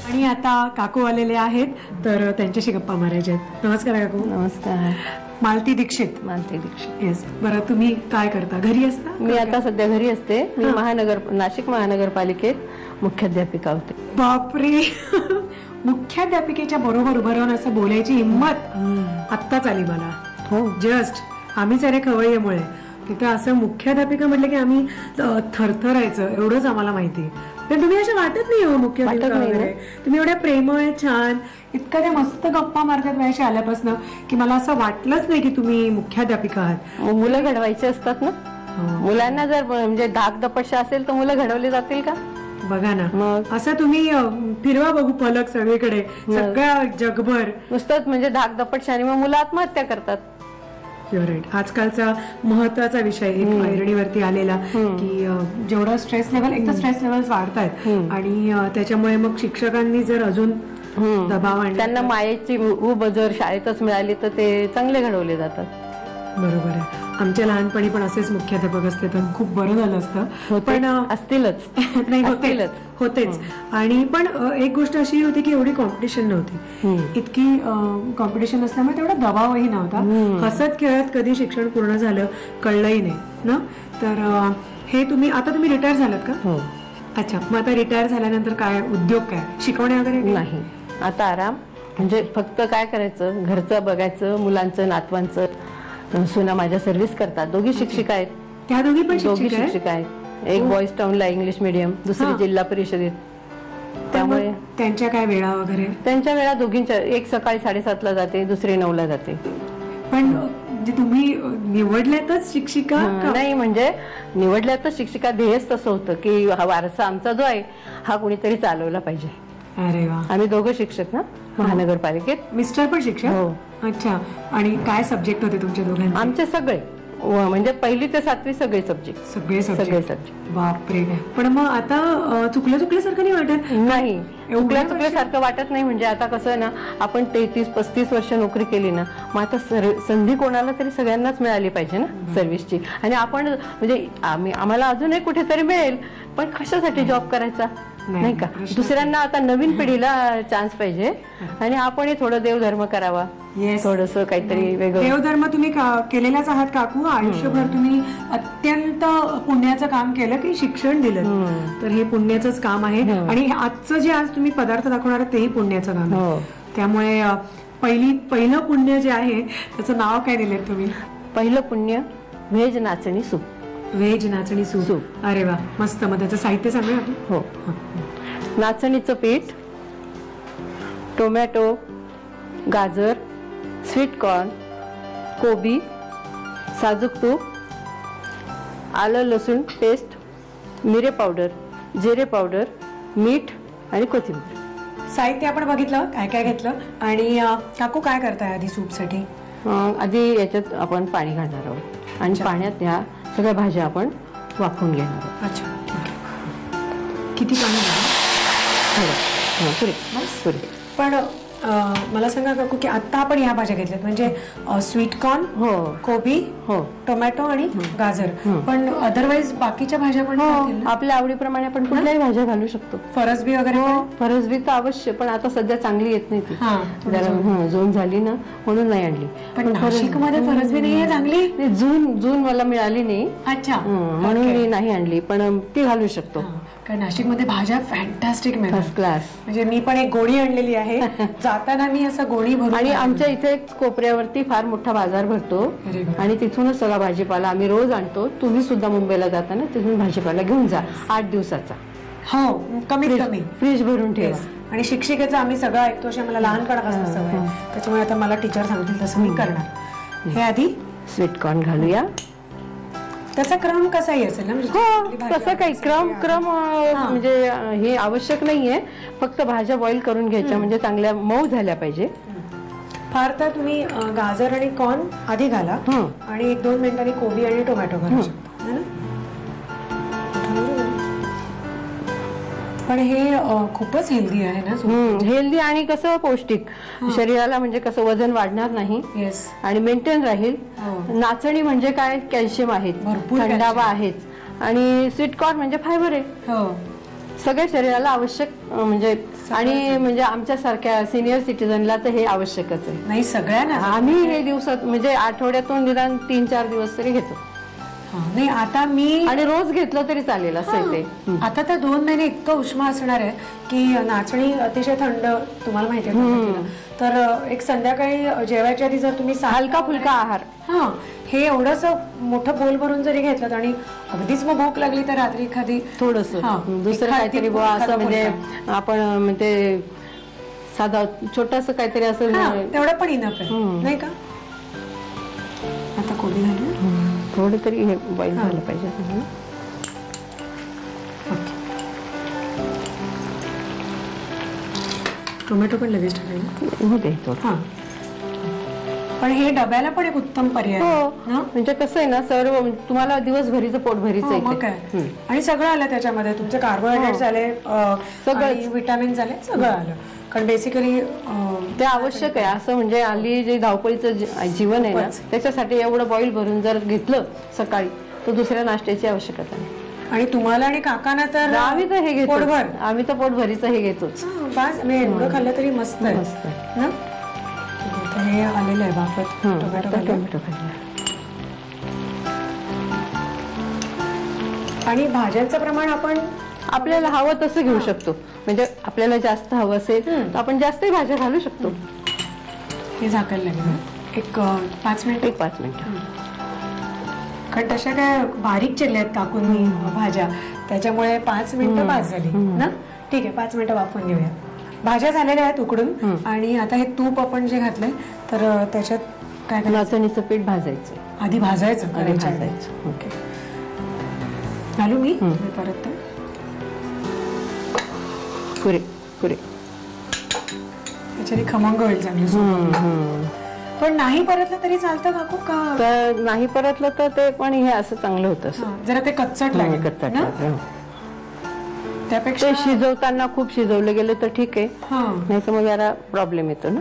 आणि आता काकू आलेले आहेत तर त्यांच्याशी गप्पा मारायचे आहेत. नमस्कार काकू. नमस्कार. मालती दीक्षित. मालती दीक्षित. येस. बरं, तुम्ही काय करता? घरी असता? मी आता सध्या घरी असते. मी नाशिक महानगरपालिकेत मुख्याध्यापिका होते. बापरे. मुख्याध्यापिकेच्या बरोबर उभं राहून असं बोलायची हिंमत आत्ताच आली मला. हो, जस्ट. आम्हीच अरे खवय्येमुळे तिथं असं मुख्याध्यापिका म्हटलं की आम्ही थरथरायचं, एवढंच आम्हाला माहिती. तर तुम्ही असं वाटत नाही हो मुख्याध्यापिका वगैरे. तुम्ही एवढ्या प्रेमळ, छान, इतकं त्या मस्त गप्पा मारतात माझ्याशी आल्यापासून की मला असं वाटलंच नाही की तुम्ही मुख्याध्यापिका आहात. मुलं घडवायची असतात ना. मुलांना जर म्हणजे धाक दपटशा असेल तर मुलं घडवली जातील का? बघा ना, मग असं तुम्ही फिरवा बघू फलक सगळीकडे, सगळ्या जगभर नुसतंच म्हणजे धाक दपटशाने मग मुलं आत्महत्या करतात. आजकालचा महत्वाचा विषय एक ऐरणीवरती आलेला की जेवढा स्ट्रेस लेवल, एक तर स्ट्रेस लेवल वाढतायत आणि त्याच्यामुळे मग शिक्षकांनी जर अजून दबाव आणला, त्यांना मायेची ऊब जर शाळेतच मिळाली तर ते चांगले घडवले जातात. बरोबर आहे. आमच्या लहानपणी पण असेच मुख्याध्यापक असते तर खूप बरं झालं असतं. पण असतीलच. नाही, होतेच. आणि पण एक गोष्ट अशी होती की एवढी कॉम्पिटिशन नव्हती, इतकी कॉम्पिटिशन नसल्यामुळे तेवढा दबावही नव्हता. हसत खेळत कधी शिक्षण पूर्ण झालं कळलंही नाही ना. तर हे तुम्ही रिटायर झालात का? हो. अच्छा, मग आता रिटायर झाल्यानंतर काय उद्योग, काय शिकवणे वगैरे? नाही, आता आराम. म्हणजे फक्त काय करायचं, घरचं बघायचं, मुलांचं, नातवांचं. सुना माझ्या सर्व्हिस करतात. दोघी शिक्षिका आहेत. त्या दोघी पण शिक्षिका आहेत. एक बॉईज टाउनला इंग्लिश मीडियम, दुसरी जिल्हा परिषदेत. त्यामुळे त्यांच्या काय वेळा वगैरे? त्यांच्या वेळा दोघींच्या, एक सकाळी 7:30ला जाते, दुसरी 9ला जाते. पण तुम्ही निवडल्यातच शिक्षिका? नाही, म्हणजे निवडल्यातच शिक्षिका. ध्येयच तसं होतं की हा वारसा आमचा जो आहे हा कुणीतरी चालवला पाहिजे. अरे वा. आम्ही दोघं शिक्षक ना महानगरपालिकेत. मिस्टर पण शिक्षक? हो. अच्छा. आणि काय सब्जेक्ट होते तुमच्या दोघांचे? आमचे सगळे, म्हणजे 1ली ते 7वी सगळे सब्जेक्ट. सगळे सब्जेक्ट. बापरे. पण मग आता चुकल्यासारखं नाही वाटत? नाही, चुकल्यासारखं वाटत नाही. म्हणजे आता कसं आहे ना, आपण 33-35 वर्ष नोकरी केली ना, मग आता संधी कोणाला तरी सगळ्यांनाच मिळाली पाहिजे ना सर्व्हिसची. आणि आपण म्हणजे आम्हाला अजूनही कुठेतरी मिळेल, पण कशासाठी जॉब करायचा, नाही का? दुसऱ्यांना आता नवीन पिढीला चान्स पाहिजे आणि आपणही थोडं देवधर्म करावा. थोडस काहीतरी वेगळं. देवधर्म तुम्ही केलेलाच आहात काकू. आयुष्यभर तुम्ही अत्यंत पुण्याचं काम केलं की शिक्षण दिलं, तर हे पुण्याचंच काम आहे. आणि आजचं जे आज तुम्ही पदार्थ दाखवणार तेही पुण्याचं काम आहे. त्यामुळे पहिलं पुण्य जे आहे त्याचं नाव काय दिलं तुम्ही? पहिलं पुण्य व्हेज नाचणी सूप. व्हेज नाचणी सूप. अरे वा, मस्त. मग त्याचं साहित्य सांगा. हो. नाचणीचं पीठ, टोमॅटो, गाजर, स्वीट कॉर्न, कोबी, साजूक तूप, आलं लसूण पेस्ट, मिरे पावडर, जिरे पावडर, मीठ आणि कोथिंबीर. साहित्य आपण बघितलं काय काय घेतलं. आणि काकू काय करताय आधी सूपसाठी? आधी याच्यात आपण पाणी घालणार आहोत आणि पाण्यात ह्या सगळ्या भाज्या आपण वाफवून घेणार आहोत. अच्छा, ठीक आहे. किती पाणी पुरे. पण मला सांगा काकू की आता आपण ह्या भाज्या घेतल्यात म्हणजे स्वीट कॉर्न, हो, कोबी, हो, टोमॅटो आणि गाजर. पण अदरवाईज बाकीच्या भाज्या पण आपल्या आवडीप्रमाणे आपण कुठल्याही भाज्या घालू शकतो. फरसबी वगैरे? फरसबी तर अवश्य, पण आता सध्या चांगली येत नाही ती, जरा झून झाली ना म्हणून नाही आणली. पण नाशिकमध्ये फरसबी नाही आहे चांगली? जून मला मिळाली नाही. अच्छा, म्हणून मी नाही आणली, पण ती घालू शकतो. कारण नाशिकमध्ये भाज्या फॅन्टॅस्टिक मिळतात, फर्स्ट क्लास. म्हणजे मी पण एक गोणी आणलेली आहे. जाताना मी असं गोणी भरून. आणि आमच्या इथे कोपऱ्यावरती फार मोठा बाजार भरतो आणि तिथूनच सगळा भाजीपाला आम्ही रोज आणतो. तुम्ही सुद्धा मुंबईला जाताना तिथून भाजीपाला घेऊन जा 8 दिवसाचा. हो, कमीत कमी फ्रीज भरून ठेवा. आणि शिक्षिकेचं आम्ही सगळं ऐकतो, अशी मला लहानपणापासून सवय, त्याच्यामुळे आता मला टीचर सांगतील तसं मी करणार. हे आधी स्वीट कॉर्न घालूया. त्याचा क्रम कसाही असेल ना? तसं काही क्रम म्हणजे हे आवश्यक नाहीये. फक्त भाज्या बॉईल करून घ्यायच्या, म्हणजे चांगल्या मऊ झाल्या पाहिजे. फार तर तुम्ही गाजर आणि कॉर्न आधी घाला आणि 1-2 मिनिटांनी कोबी आणि टोमॅटो घालू शकता. पण हे खूपच हेल्दी आहे ना? हेल्दी आणि कसं पौष्टिक, शरीराला म्हणजे कसं वजन वाढणार नाही आणि मेंटेन राहील. नाचणी म्हणजे काय, कॅल्शियम आहे, थंडावा आहेच. आणि स्वीट कॉर्न म्हणजे फायबर आहे, हो सगळ्या शरीराला आवश्यक म्हणजे, आणि म्हणजे आमच्या सारख्या सिनियर सिटीजनला तर हे आवश्यकच आहे. नाही सगळ्यांना आम्ही हे दिवसात म्हणजे आठवड्यातून निदान 3-4 दिवस तरी घेतो. नाही आता मी आणि रोज घेतलं तरी चालेल असं ते. आता तर 2 महिने इतकं उष्मा असणार आहे की नाचणी अतिशय थंड, तुम्हाला माहिती आहे. तर एक संध्याकाळी जेवायच्या आधी जर तुम्ही हलका फुलका आहार, हे एवढंच मोठं बोल भरून जरी घेतलं आणि अगदीच मग भूक लागली तर रात्री एखादी थोडस दुसरं काहीतरी बुवा असं म्हणजे आपण म्हणजे साधा छोटस काहीतरी असं तेवढं पण इनफ आहे नाही का. आता कोबी घालू, थोडं तरी हे बॉईल झालं पाहिजे. टोमॅटो पण लगेच टाकायला होते थोडं. पण हे डब्याला पण एक उत्तम पर्याय हो, म्हणजे कसं आहे ना, सर्व तुम्हाला दिवसभरीचं पोट भरीचं आहे आणि सगळं आलं त्याच्यामध्ये, तुमचे कार्बोहायड्रेट झाले, सगळं विटामिन झाले, सगळं आलं. कारण बेसिकली ते आवश्यक आहे असं, म्हणजे हल्ली जे धावपळीचं जीवन आहे ना, त्याच्यासाठी एवढं बॉईल भरून जर घेतलं सकाळी तर दुसऱ्या नाश्त्याची आवश्यकता नाही. आणि तुम्हाला आणि काकांना तर आम्ही तर हे घेतो, आम्ही तर पोटभरीचं हे घेतोच. एवढं खाल्लं तरी मस्त आहे ना. हे आलेलं आहे वाफत टोमॅटो आणि भाज्यांचं प्रमाण आपण आपल्याला हवं तसं घेऊ शकतो. म्हणजे आपल्याला जास्त हवं असेल तर आपण जास्तही भाज्या घालू शकतो. हे झाकायला लागेल एक 5 मिनिट. 5 मिनिट. कारण तशा काय बारीक चिरल्या आहेत काकून मी भाज्या, त्याच्यामुळे 5 मिनिटं पास झाली ना. ठीक आहे, 5 मिनिटं वाफवून घेऊया. भाज्या झालेल्या आहेत उकडून. आणि आता हे तूप आपण जे घातलंय तर त्याच्यात काय नाचणीचं पीठ भाजायचं, आधी भाजायचं. ओके, घालू मी परत पुरे पुरे त्याच्याने खमंग होईल चांगलं. पण नाही परतलं तरी चालतं काकू का? तर नाही परतलं तर ते पण हे असं चांगलं होतं, जरा ते कच्चट लागेल. कच्चट त्यापेक्षा शिजवताना खूप शिजवलं गेलं तर ठीक आहे, नाही तर मग जरा प्रॉब्लेम येतो ना.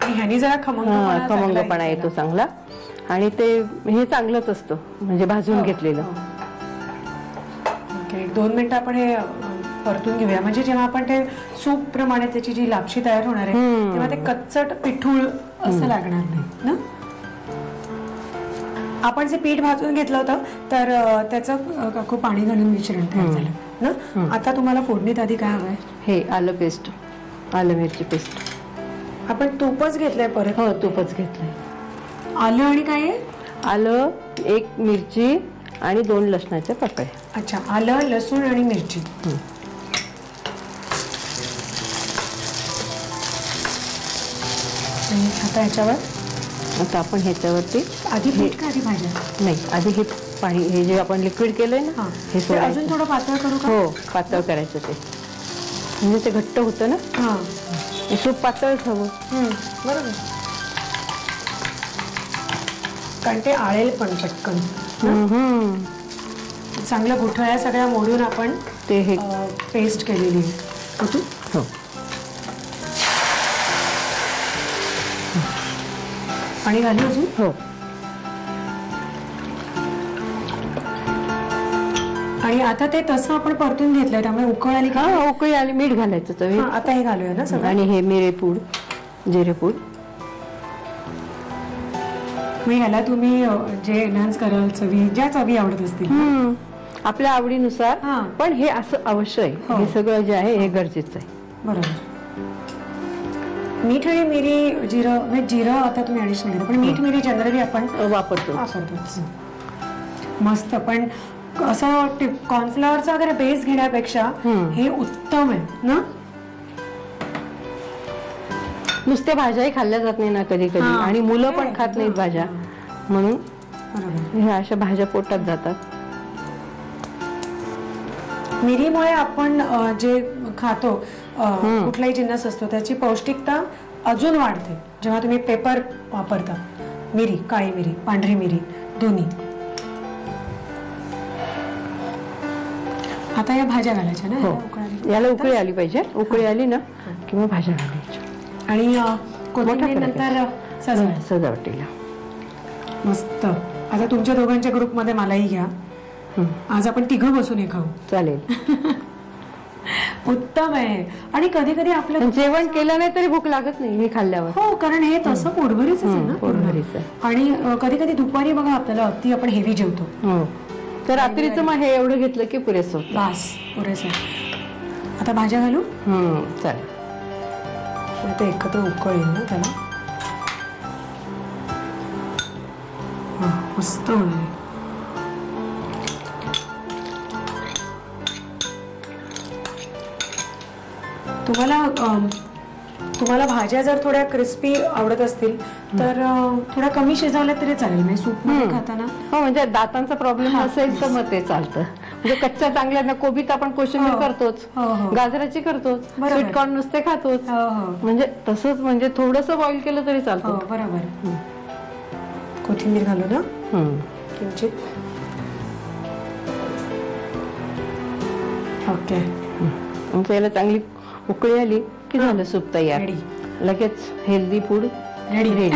ह्यानी जरा खमंगपणा येतो चांगला. आणि ते हे चांगलंच असतं म्हणजे भाजून घेतलेलं. 2 मिनिटं आपण हे परतून घेऊया, म्हणजे जेव्हा आपण ते सूप प्रमाणे त्याची जी लापशी तयार होणार आहे तेव्हा ते कच्चट पिठूळ असं लागणार नाही ना. आपण जे पीठ भाजून घेतलं होतं तर त्याचं काकू पाणी घालून मिश्रण तयार झालं ना. आता तुम्हाला फोडणीत आधी काय हवंय? हे आलं पेस्ट, आलं मिरची पेस्ट. आपण तूपच घेतलंय परत? हो, तूपच घेतलंय. आलं आणि काय आहे? आलं, 1 मिरची आणि 2 लसणाच्या पाकळ्या. अच्छा, आलं, लसूण आणि मिरची. आता याच्यावर आता आपण ह्याच्यावरती आधी पीठ का आधी भाज्या? नाही, आधी हे पाणी, हे जे आपण लिक्विड केलंय ना, हे अजून थोडं पातळ करू का? हो, पातळ करायचं ते, म्हणजे ते घट्ट होतं ना. सूप पातळच हवं. बरोबर, कारण ते आळेल पण पटकन. चांगलं गुठळ्या सगळ्या मोडून आपण ते हे पेस्ट केलेली आहे. हो, पाणी घालू अजून? हो. आणि आता ते तसं आपण परतून घेतलंय त्यामुळे उकळ आली का? उकळी आली, मीठ घालायचं चवीत. आता हे घालूया ना सगळं. आणि हे मिरेपूड, जिरेपूड. मग ह्याला तुम्ही जे एनहान्स कराल चवी, ज्या चवी आवडत असतील आपल्या आवडीनुसार. पण हे असं अवश्य आहे, हे सगळं जे आहे हे गरजेचं आहे. बरोबर. मीठ आणि मिरी, जिरं, म्हणजे जिरं आता तुम्ही ऍडिशनल केलं, पण मीठ मिरी जनरली आपण वापरतोच. मस्त. पण असं कॉर्नफ्लॉवरचा वगैरे बेस घेण्यापेक्षा हे उत्तम आहे ना. नुसत्या भाज्याही खाल्ल्या जात नाही ना कधी कधी, आणि मुलं पण खात नाहीत भाज्या, म्हणून ह्या अशा भाज्या पोटात जातात. मिरीमुळे आपण जे खातो कुठलाही जिन्नस असतो त्याची पौष्टिकता अजून वाढते जेव्हा तुम्ही पेपर वापरता. मिरी, काळी मिरी, पांढरी मिरी दोन्ही. आता या भाज्या घालायच्या ना. याला उकळी आली पाहिजे, उकळी आली ना किंवा भाज्या घालायच्या. आणि कोथिंबीर नंतर सजावटीला. मस्त. आता तुमच्या दोघांच्या ग्रुपमध्ये मलाही घ्या. आज आपण तिघं बसून हे खाऊ. चालेल. उत्तम आहे. आणि कधी कधी आपलं जेवण केलं नाही तरी भूक लागत नाही हे खाल्ल्यावर. हो, कारण हे तसं पोटभरीच आहे ना. पोटभरीच आहे. आणि कधी कधी दुपारी बघा आपल्याला अति आपण हेवी जेवतो. हो, तर रात्रीचं मग हे एवढं घेतलं की पुरेसं होतं. बास, पुरेसं. आता भाज्या घालू. चालेल. ते एकत्र उकळ येईल ना त्याला. मस्त होईल. तुम्हाला भाज्या जर थोड्या क्रिस्पी आवडत असतील तर थोड्या कमी शिजवल्या तरी चालेल. म्हणजे सूप मध्ये खाताना. हो, म्हणजे दातांचा प्रॉब्लेम असेल तर मग ते चालतं. म्हणजे कच्च्या चांगल्या कोबीत आपण कोशिंबीर करतोच, गाजराची करतोच, स्वीटकॉर्न नुसते खातोच. म्हणजे तसंच म्हणजे थोडंसं बॉईल केलं तरी चालतं. बरोबर. कोथिंबीर घालू ना किंचित. ओके. त्याला चांगली उकळी आली की झालं सूप तयार. लगेच हेल्दी फूड रेडी.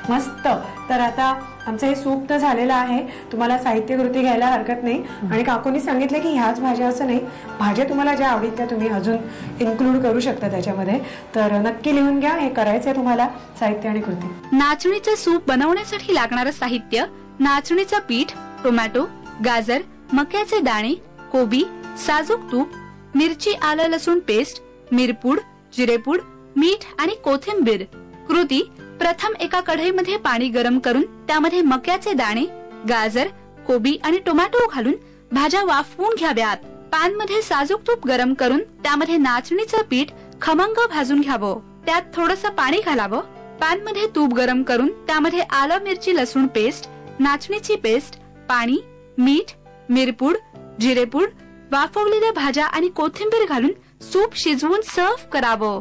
मस्त. तर आता आमचं हे सूप तर झालेलं आहे. तुम्हाला साहित्य कृती घ्यायला हरकत नाही. आणि काकूंनी सांगितलं की ह्याच भाज्या असं नाही, भाज्या तुम्हाला ज्या आवडीत त्या तुम्ही अजून इन्क्लूड करू शकता त्याच्यामध्ये. तर नक्की लिहून घ्या. हे करायचंय तुम्हाला. साहित्य आणि कृती. नाचणीचं सूप बनवण्यासाठी लागणारं साहित्य: नाचणीचं पीठ, टोमॅटो, गाजर, मक्याचे दाणे, कोबी, साजूक तूप, मिरची आलं लसूण पेस्ट, मिरपूड, जिरेपूड, मीठ आणि कोथिंबीर. कृती: प्रथम एका कढईमध्ये पाणी गरम करून त्यामध्ये मक्याचे दाणे, गाजर, कोबी आणि टोमॅटो घालून भाज्या वाफवून घ्याव्यात. पॅन मध्ये साजूक तूप गरम करून त्यामध्ये नाचणीचं पीठ खमंग भाजून घ्यावं. त्यात थोडंसं पाणी घालावं. पॅन मध्ये तूप गरम करून त्यामध्ये आलं मिरची लसूण पेस्ट, नाचणीची पेस्ट, पाणी, मीठ, मिरपूड, जिरेपूड, वाफवलेल्या भाज्या आणि कोथिंबीर घालून सूप शिजवून सर्व्ह करावं.